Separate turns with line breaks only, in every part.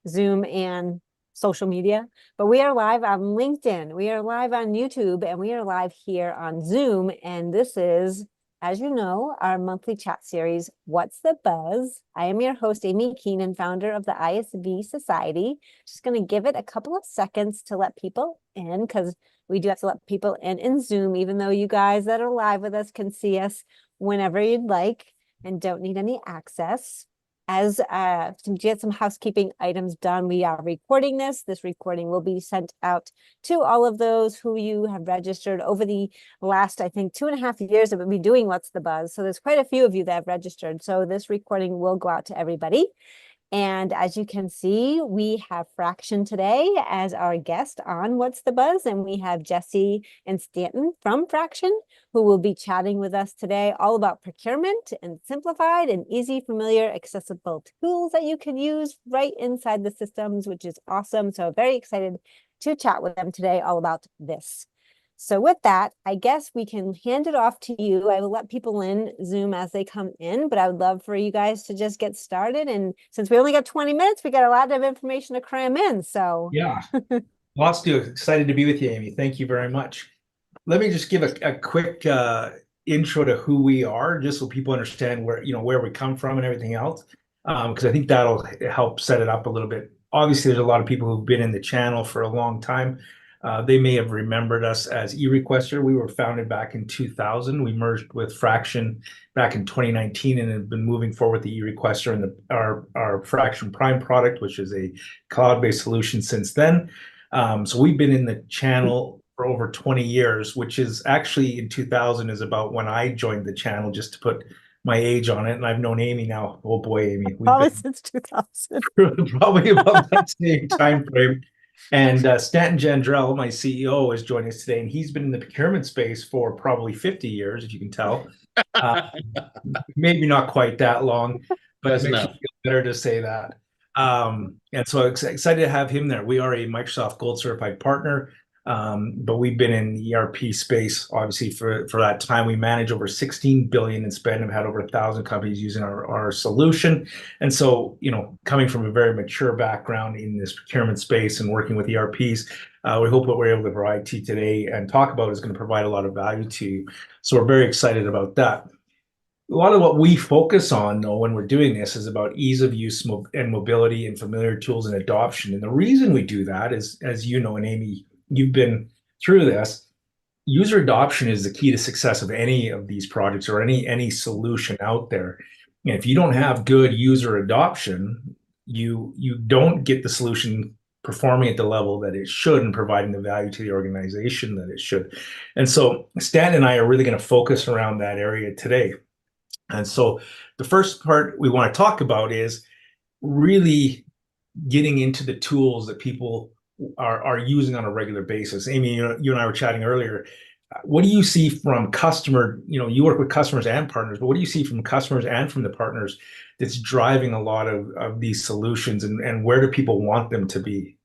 Zoom and social media, but we are live on LinkedIn, we are live on YouTube, and we are live here on Zoom. And this is, as you know, our monthly chat series, What's the Buzz? I am your host, Amy Keenan, founder of the ISV Society. Just going to give it a couple of seconds to let people in, because we do have to let people in Zoom, even though you guys that are live with us can see us whenever you'd like and don't need any access. As to get some housekeeping items done, we are recording this. This recording will be sent out to all of those who you have registered over the last, I think, 2.5 years that we'll be doing What's the Buzz. So there's quite a few of you that have registered. So this recording will go out to everybody. And as you can see, we have Fraxion today as our guest on What's the Buzz, and we have Jesse and Stanton from Fraxion who will be chatting with us today all about procurement and simplified and easy, familiar, accessible tools that you can use right inside the systems, which is awesome. So very excited to chat with them today all about this. So with that, I guess we can hand it off to you. I will let people in Zoom as they come in, but I would love for you guys to just get started. And since we only got 20 minutes, we got a lot of information to cram in. So
Yeah, lots to do. Excited to be with you, Amy. Thank you very much. Let me just give a quick intro to who we are, just so people understand where we come from and everything else, because I think that'll help set it up a little bit. Obviously, there's a lot of people who've been in the channel for a long time. They may have remembered us as eRequester. We were founded back in 2000. We merged with Fraxion back in 2019 and have been moving forward with the eRequester and our Fraxion Prime product, which is a cloud-based solution since then. So we've been in the channel for over 20 years, which is actually in 2000 is about when I joined the channel, just to put my age on it. And I've known Amy now. Oh boy, Amy,
probably since 2000.
Probably about that same time frame. And Stanton Jandrell, my CEO, is joining us today, and he's been in the procurement space for probably 50 years, if you can tell. Maybe not quite that long, but it makes me feel better to say that. And so excited to have him there. We are a Microsoft Gold certified partner, but we've been in the ERP space, obviously, for that time. We manage over 16 billion in spend and have had over 1,000 companies using our solution. And so, coming from a very mature background in this procurement space and working with ERPs, we hope what we're able to provide to you today and talk about is going to provide a lot of value to you. So we're very excited about that. A lot of what we focus on, though, when we're doing this is about ease of use and mobility and familiar tools and adoption. And the reason we do that is, as you know, and Amy, you've been through this, user adoption is the key to success of any of these projects or any solution out there. And if you don't have good user adoption, you don't get the solution performing at the level that it should and providing the value to the organization that it should. And so Stan and I are really going to focus around that area today. And so the first part we want to talk about is really getting into the tools that people are using on a regular basis. Amy, you and I were chatting earlier. What do you see from customer, you work with customers and partners, but what do you see from customers and from the partners that's driving a lot of these solutions, and where do people want them to be?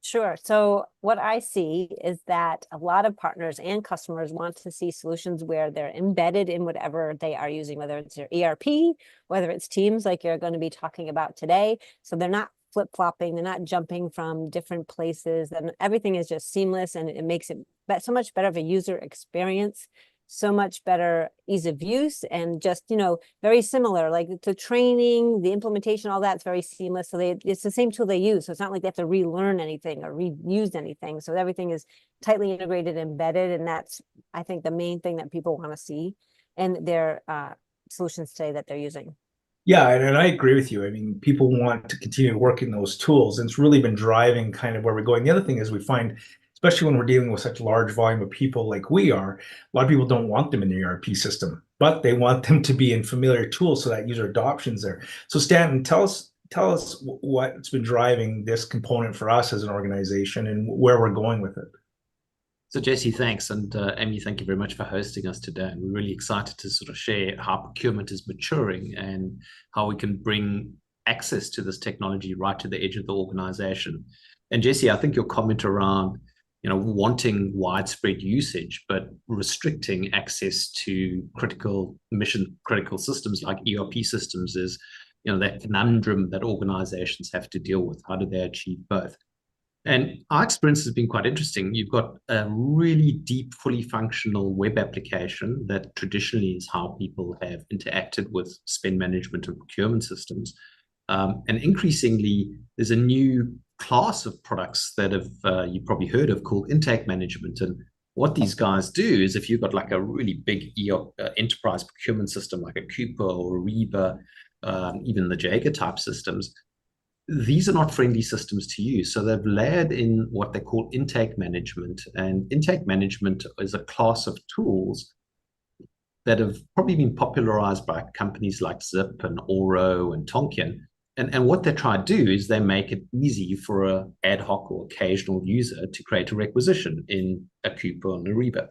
Sure. So what I see is that a lot of partners and customers want to see solutions where they're embedded in whatever they are using, whether it's their ERP, whether it's Teams, like you're going to be talking about today. So they're not flip-flopping, they're not jumping from different places, and everything is just seamless, and it makes it so much better of a user experience, so much better ease of use, and just, very similar, like the training, the implementation, all that's very seamless. So it's the same tool they use. So it's not like they have to relearn anything or reuse anything. So everything is tightly integrated, embedded. And that's, I think, the main thing that people want to see in their solutions today that they're using.
Yeah, and I agree with you. I mean, people want to continue to work in those tools, and it's really been driving kind of where we're going. The other thing is we find, especially when we're dealing with such large volume of people like we are, a lot of people don't want them in the ERP system, but they want them to be in familiar tools so that user adoption's there. So Stanton, tell us what's been driving this component for us as an organization and where we're going with it.
So Jesse, thanks. And Amy, thank you very much for hosting us today. And we're really excited to sort of share how procurement is maturing and how we can bring access to this technology right to the edge of the organization. And Jesse, I think your comment around, wanting widespread usage, but restricting access to mission critical systems like ERP systems is that conundrum that organizations have to deal with. How do they achieve both? And our experience has been quite interesting. You've got a really deep, fully functional web application that traditionally is how people have interacted with spend management and procurement systems. And increasingly, there's a new class of products that have you probably heard of called intake management. And what these guys do is, if you've got like a really big enterprise procurement system like a Cooper or Ariba, even the Jaeger type systems, these are not friendly systems to use. So they've layered in what they call intake management. And intake management is a class of tools that have probably been popularized by companies like Zip and Oro and Tonkean. And what they try to do is they make it easy for an ad hoc or occasional user to create a requisition in a Cooper or an Ariba.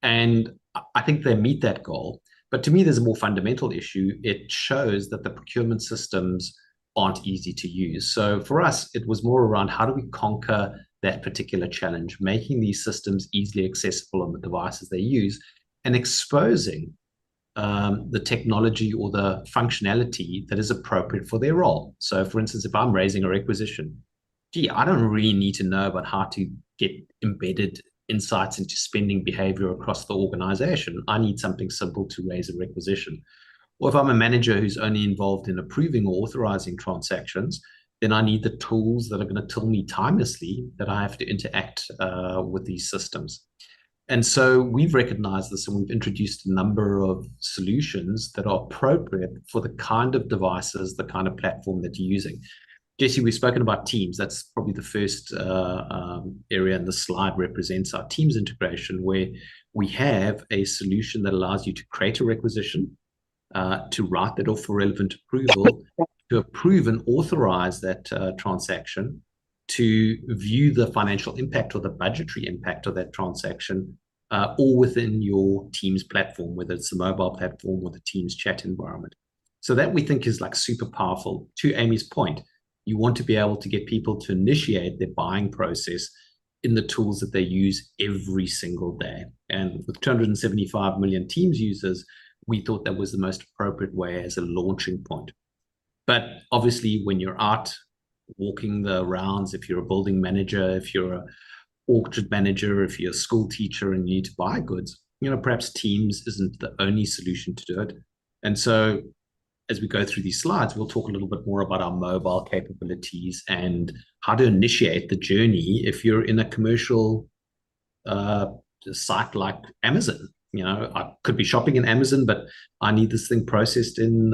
And I think they meet that goal. But to me, there's a more fundamental issue. It shows that the procurement systems aren't easy to use. So for us, it was more around how do we conquer that particular challenge, making these systems easily accessible on the devices they use, and exposing the technology or the functionality that is appropriate for their role. So for instance, if I'm raising a requisition, I don't really need to know about how to get embedded insights into spending behavior across the organization. I need something simple to raise a requisition. Or if I'm a manager who's only involved in approving or authorizing transactions, then I need the tools that are going to tell me timelessly that I have to interact with these systems. And so we've recognized this, and we've introduced a number of solutions that are appropriate for the kind of devices, the kind of platform that you're using. Jesse, we've spoken about Teams. That's probably the first area, and the slide represents our Teams integration, where we have a solution that allows you to create a requisition, to write that off for relevant approval, to approve and authorize that transaction, to view the financial impact or the budgetary impact of that transaction, all within your Teams platform, whether it's the mobile platform or the Teams chat environment. So that we think is like super powerful. To Amy's point, you want to be able to get people to initiate their buying process in the tools that they use every single day. And with 275 million Teams users, we thought that was the most appropriate way as a launching point. But obviously, when you're out walking the rounds, if you're a building manager, if you're an orchard manager, if you're a school teacher and you need to buy goods, perhaps Teams isn't the only solution to do it. And so as we go through these slides, we'll talk a little bit more about our mobile capabilities and how to initiate the journey if you're in a commercial site like Amazon. I could be shopping in Amazon, but I need this thing processed in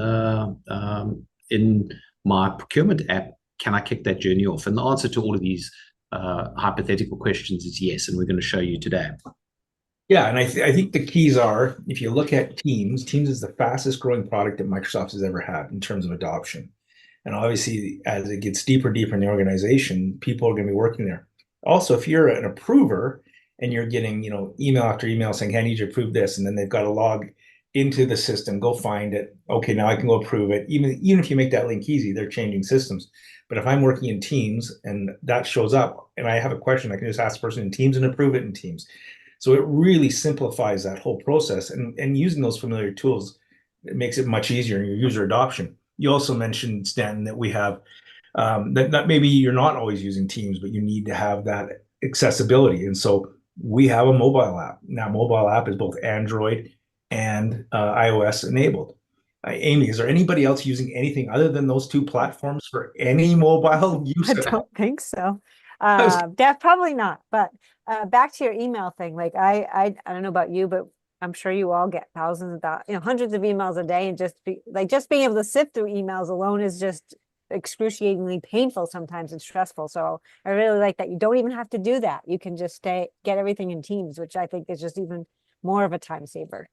my procurement app. Can I kick that journey off? And the answer to all of these hypothetical questions is yes, and we're going to show you today.
Yeah, and I think the keys are, if you look at Teams, Teams is the fastest growing product that Microsoft has ever had in terms of adoption. And obviously, as it gets deeper in the organization, people are going to be working there. Also, if you're an approver and you're getting, email after email saying, hey, I need you to approve this, and then they've got to log into the system, go find it. Okay, now I can go approve it. Even if you make that link easy, they're changing systems. But if I'm working in Teams and that shows up and I have a question, I can just ask the person in Teams and approve it in Teams. So it really simplifies that whole process. And using those familiar tools, it makes it much easier in your user adoption. You also mentioned, Stanton, that we have, that maybe you're not always using Teams, but you need to have that accessibility. And so we have a mobile app. Now, mobile app is both Android and iOS enabled. Amy, is there anybody else using anything other than those two platforms for any mobile use?
I don't think so. Probably not. But back to your email thing, like I don't know about you, but I'm sure you all get thousands of hundreds of emails a day, and just being able to sift through emails alone is just excruciatingly painful sometimes and stressful. So I really like that you don't even have to do that. You can just get everything in Teams, which I think is just even more of a time saver.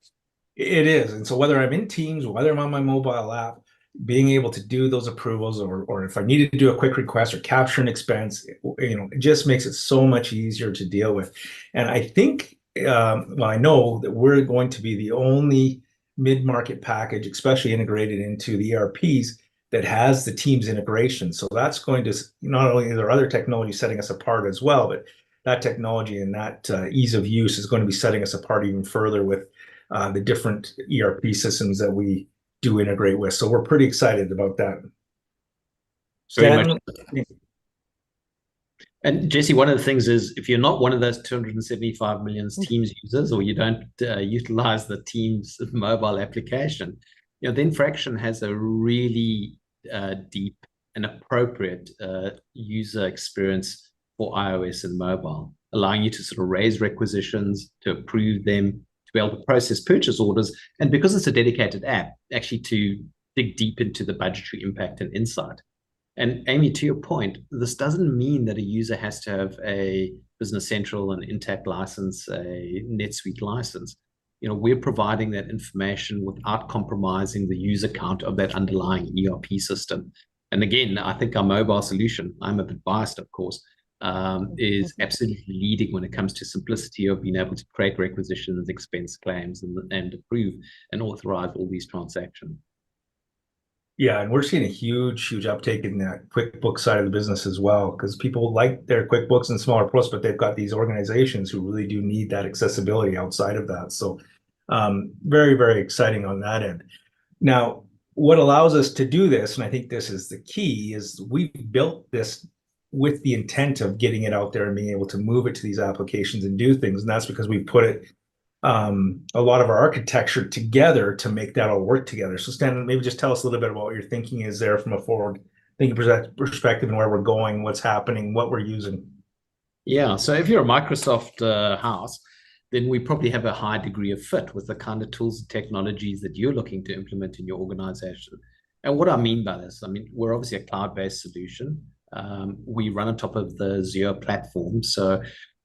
It is. And so whether I'm in Teams, whether I'm on my mobile app, being able to do those approvals, or if I needed to do a quick request or capture an expense, it just makes it so much easier to deal with. And I think, I know that we're going to be the only mid-market package, especially integrated into the ERPs, that has the Teams integration. So that's going to, not only are there other technologies setting us apart as well, but that technology and that ease of use is going to be setting us apart even further with the different ERP systems that we do integrate with. So we're pretty excited about that.
Very much.
Stanton?
And Jesse, one of the things is if you're not one of those 275 million Teams users, or you don't utilize the Teams mobile application, then Fraxion has a really deep and appropriate user experience for iOS and mobile, allowing you to sort of raise requisitions, to approve them, to be able to process purchase orders, and because it's a dedicated app, actually to dig deep into the budgetary impact and insight. And Amy, to your point, this doesn't mean that a user has to have a Business Central, an Intact license, a NetSuite license. We're providing that information without compromising the user count of that underlying ERP system. And again, I think our mobile solution, I'm a bit biased, of course, is absolutely leading when it comes to simplicity of being able to create requisitions, expense claims, and approve and authorize all these transactions.
Yeah, and we're seeing a huge uptake in that QuickBooks side of the business as well, because people like their QuickBooks and smaller plus, but they've got these organizations who really do need that accessibility outside of that. So very, very exciting on that end. Now, what allows us to do this, and I think this is the key, is we've built this with the intent of getting it out there and being able to move it to these applications and do things. And that's because we've put it a lot of our architecture together to make that all work together. So Stanton, maybe just tell us a little bit about what your thinking is there from a forward thinking perspective and where we're going, what's happening, what we're using.
Yeah, so if you're a Microsoft house, then we probably have a high degree of fit with the kind of tools and technologies that you're looking to implement in your organization. And what I mean by this, we're obviously a cloud-based solution. We run on top of the Azure platform. So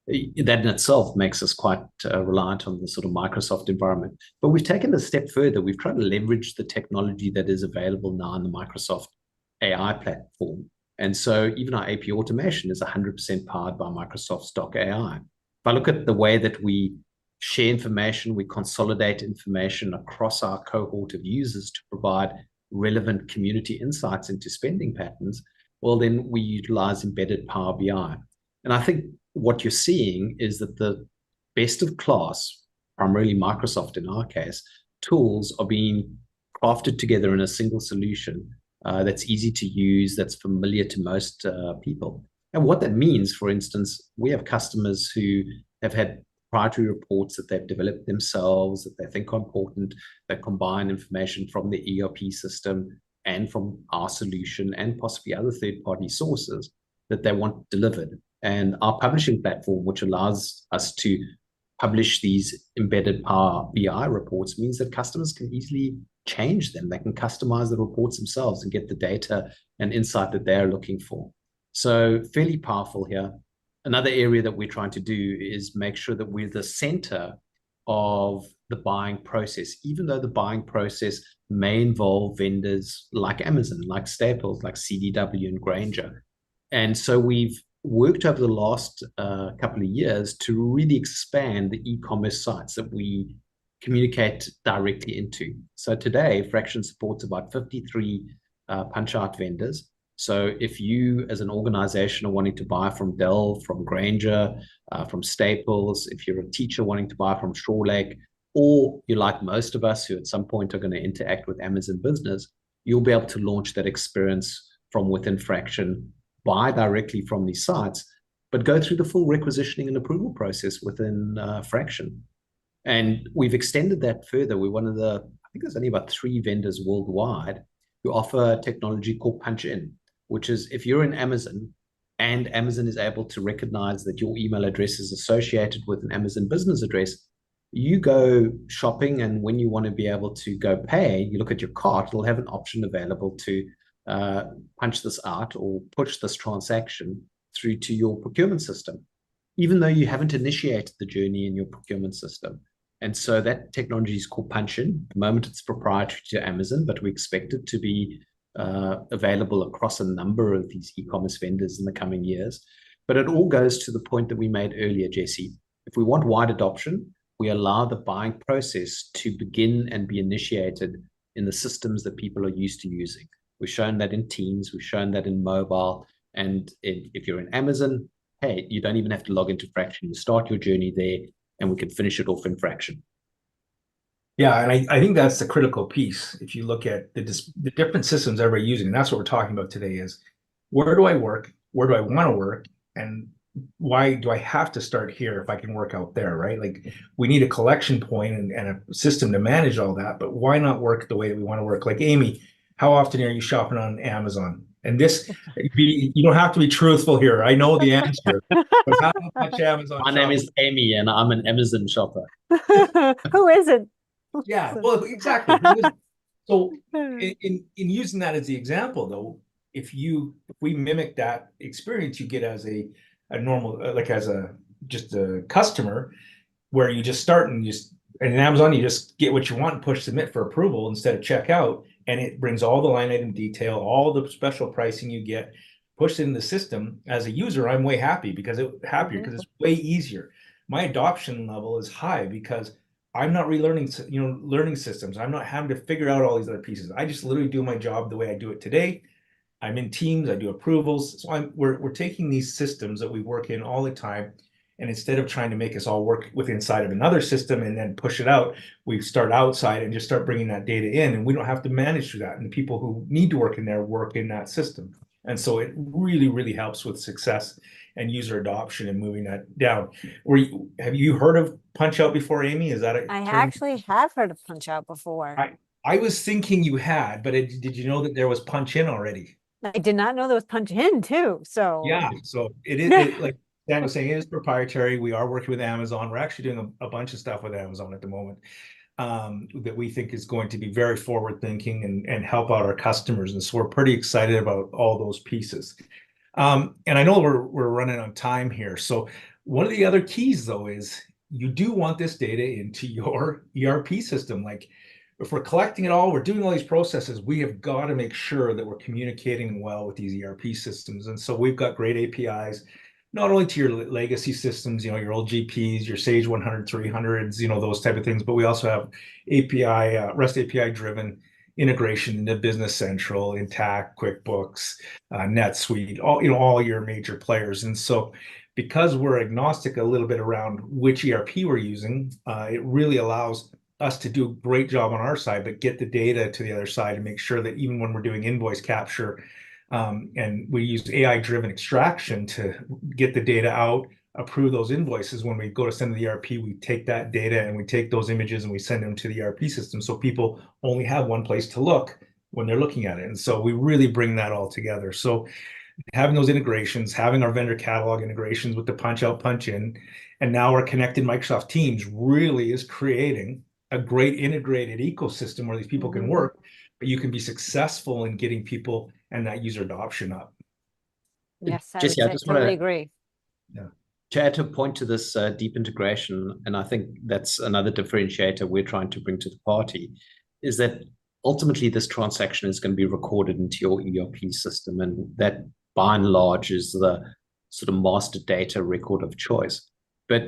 that in itself makes us quite reliant on the sort of Microsoft environment. But we've taken a step further. We've tried to leverage the technology that is available now in the Microsoft AI platform. And so even our AP automation is 100% powered by Microsoft Stock AI. If I look at the way that we share information, we consolidate information across our cohort of users to provide relevant community insights into spending patterns, well, then we utilize embedded Power BI. And I think what you're seeing is that the best of class, primarily Microsoft in our case, tools are being crafted together in a single solution that's easy to use, that's familiar to most people. And what that means, for instance, we have customers who have had proprietary reports that they've developed themselves, that they think are important, that combine information from the ERP system and from our solution and possibly other third-party sources that they want delivered. And our publishing platform, which allows us to publish these embedded Power BI reports, means that customers can easily change them. They can customize the reports themselves and get the data and insight that they're looking for. So fairly powerful here. Another area that we're trying to do is make sure that we're the center of the buying process, even though the buying process may involve vendors like Amazon, like Staples, like CDW and Grainger. And so we've worked over the last couple of years to really expand the e-commerce sites that we communicate directly into. So today, Fraxion supports about 53 punch-out vendors. So if you, as an organization, are wanting to buy from Dell, from Grainger, from Staples, if you're a teacher wanting to buy from Shore Lake, or you're like most of us who at some point are going to interact with Amazon Business, you'll be able to launch that experience from within Fraxion, buy directly from these sites, but go through the full requisitioning and approval process within Fraxion. And we've extended that further. We're one of the, I think there's only about 3 vendors worldwide who offer a technology called Punch In, which is if you're in Amazon and Amazon is able to recognize that your email address is associated with an Amazon business address, you go shopping, and when you want to be able to go pay, you look at your cart, it'll have an option available to punch this out or push this transaction through to your procurement system, even though you haven't initiated the journey in your procurement system. And so that technology is called Punch In. At the moment, it's proprietary to Amazon, but we expect it to be available across a number of these e-commerce vendors in the coming years. But it all goes to the point that we made earlier, Jesse. If we want wide adoption, we allow the buying process to begin and be initiated in the systems that people are used to using. We've shown that in Teams, we've shown that in mobile, and if you're in Amazon, hey, you don't even have to log into Fraxion. You start your journey there, and we can finish it off in Fraxion.
Yeah, and I think that's the critical piece. If you look at the different systems everybody's using, and that's what we're talking about today is where do I work? Where do I want to work? And why do I have to start here if I can work out there, right? Like we need a collection point and a system to manage all that, but why not work the way that we want to work? Like Amy, how often are you shopping on Amazon? And this, you don't have to be truthful here. I know the answer, but how much Amazon
My name
shopping?
is Amy, and I'm an Amazon shopper.
Who isn't? Who
Yeah,
isn't?
well, exactly. So in using that as the example, though, if we mimic that experience you get as a normal like as a just a customer, where you just start and and in Amazon you just get what you want and push submit for approval instead of checkout, and it brings all the line item detail, all the special pricing you get, pushed in the system. As a user, I'm way happy because it's way easier. My adoption level is high because I'm not relearning, learning systems. I'm not having to figure out all these other pieces. I just literally do my job the way I do it today. I'm in teams, I do approvals. So we're taking these systems that we work in all the time, and instead of trying to make us all work with inside of another system and then push it out, we start outside and just start bringing that data in, and we don't have to manage through that. And the people who need to work in there work in that system. And so it really, really helps with success and user adoption and moving that down. Have you heard of Punch Out before, Amy? Is that a
I
term?
actually have heard of Punch Out before.
I was thinking you had, but did you know that there was Punch In already?
I did not know there was Punch In too. So
Yeah, so like Dan was saying, it is proprietary. We are working with Amazon. We're actually doing a bunch of stuff with Amazon at the moment that we think is going to be very forward thinking and help out our customers. And so we're pretty excited about all those pieces. And I know we're running on time here. So one of the other keys though is you do want this data into your ERP system. Like if we're collecting it all, we're doing all these processes, we have got to make sure that we're communicating well with these ERP systems. And so we've got great APIs, not only to your legacy systems, your old GPs, your Sage 100, 300s, those type of things, but we also have API, REST API driven integration into Business Central, Intact, QuickBooks, NetSuite, all your major players. And so because we're agnostic a little bit around which ERP we're using, it really allows us to do a great job on our side, but get the data to the other side and make sure that even when we're doing invoice capture, and we use AI-driven extraction to get the data out, approve those invoices. When we go to send to the ERP, we take that data and we take those images and we send them to the ERP system. So people only have one place to look when they're looking at it. And so we really bring that all together. So having those integrations, having our vendor catalog integrations with the punch out, punch in, and now our connected Microsoft Teams really is creating a great integrated ecosystem where these people can work, but you can be successful in getting people and that user adoption up.
yes, I
Jesse, I
would
just
totally
wanna-
agree.
To add a point to this deep integration, and I think that's another differentiator we're trying to bring to the party, is that ultimately this transaction is going to be recorded into your ERP system, and that by and large is the sort of master data record of choice. But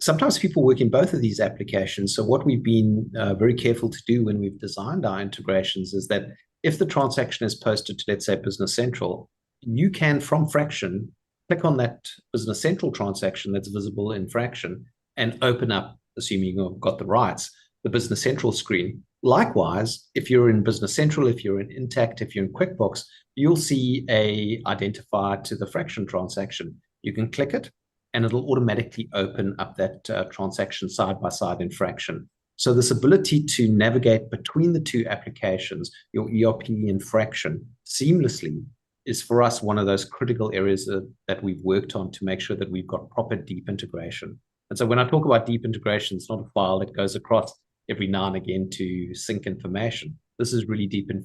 sometimes people work in both of these applications. So what we've been very careful to do when we've designed our integrations is that if the transaction is posted to, let's say, Business Central, you can, from Fraxion, click on that Business Central transaction that's visible in Fraxion and open up, assuming you've got the rights, the Business Central screen. Likewise, if you're in Business Central, if you're in Intact, if you're in QuickBooks, you'll see a identifier to the Fraxion transaction. You can click it and it'll automatically open up that transaction side by side in Fraxion. So this ability to navigate between the two applications, your ERP and Fraxion, seamlessly is for us one of those critical areas that we've worked on to make sure that we've got proper deep integration. And so when I talk about deep integration, it's not a file that goes across every now and again to sync information. This is really deep in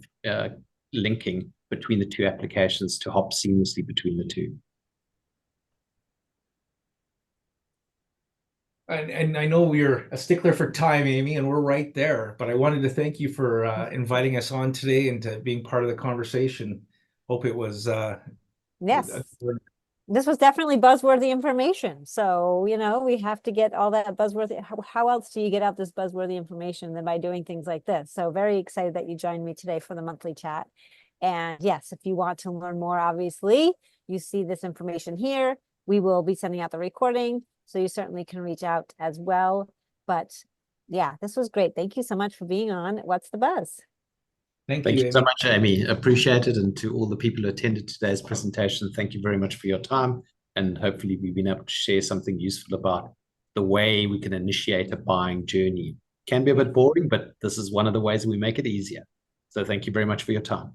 linking between the two applications to hop seamlessly between the two.
And I know we're a stickler for time, Amy, and we're right there, but I wanted to thank you for inviting us on today and to being part of the conversation. Hope it was
Yes, this was definitely buzzworthy information. So, we have to get all that buzzworthy. How else do you get out this buzzworthy information than by doing things like this? So very excited that you joined me today for the monthly chat. And yes, if you want to learn more, obviously, you see this information here. We will be sending out the recording, so you certainly can reach out as well. But Yeah, this was great. Thank you so much for being on What's the Buzz?
Thank
Thank
you,
you so
Amy.
much, Amy. Appreciate it. And to all the people who attended today's presentation, thank you very much for your time. And hopefully we've been able to share something useful about the way we can initiate a buying journey. Can be a bit boring, but this is one of the ways we make it easier. So thank you very much for your time.